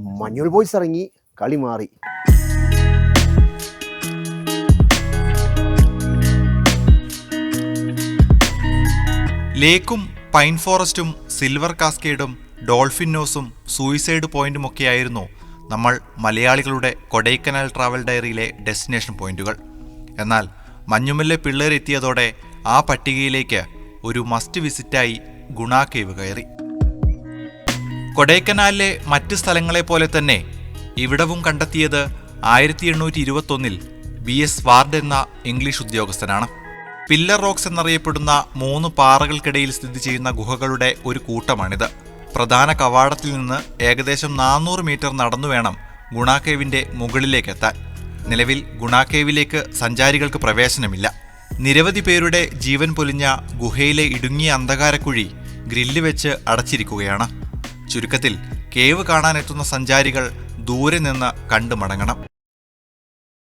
മഞ്ഞുൾ boys ഇറങ്ങി, കളി മാറി. ലേക്കും പൈൻ ഫോറസ്റ്റും സിൽവർ കാസ്കേഡും ഡോൾഫിൻ നോസും സൂയിസൈഡ് പോയിന്റുമൊക്കെയായിരുന്നു നമ്മൾ മലയാളികളുടെ കൊടൈക്കനാൽ ട്രാവൽ ഡയറിയിലെ ഡെസ്റ്റിനേഷൻ പോയിന്റുകൾ. എന്നാൽ മഞ്ഞുമല്ലെ പിള്ളേരെത്തിയതോടെ ആ പട്ടികയിലേക്ക് ഒരു മസ്റ്റ് വിസിറ്റായി ഗുണ കേവ് കയറി. കൊടൈക്കനാലിലെ മറ്റ് സ്ഥലങ്ങളെപ്പോലെ തന്നെ ഇവിടവും കണ്ടെത്തിയത് 1821 BS വാർഡ് എന്ന ഇംഗ്ലീഷ് ഉദ്യോഗസ്ഥനാണ്. പില്ലർ റോക്സ് എന്നറിയപ്പെടുന്ന 3 പാറകൾക്കിടയിൽ സ്ഥിതി ചെയ്യുന്ന ഗുഹകളുടെ ഒരു കൂട്ടമാണിത്. പ്രധാന കവാടത്തിൽ നിന്ന് ഏകദേശം 400 മീറ്റർ നടന്നു വേണം ഗുണ കേവിന്റെ മുകളിലേക്കെത്താൻ. നിലവിൽ ഗുണ കേവിലേക്ക് സഞ്ചാരികൾക്ക് പ്രവേശനമില്ല. നിരവധി പേരുടെ ജീവൻ പൊലിഞ്ഞ ഗുഹയിലെ ഇടുങ്ങിയ അന്ധകാരക്കുഴി ഗ്രില്ല് വെച്ച് അടച്ചിരിക്കുകയാണ്. ചുരുക്കത്തിൽ കേവ് കാണാനെത്തുന്ന സഞ്ചാരികൾ ദൂരെ നിന്ന് കണ്ടു മടങ്ങണം.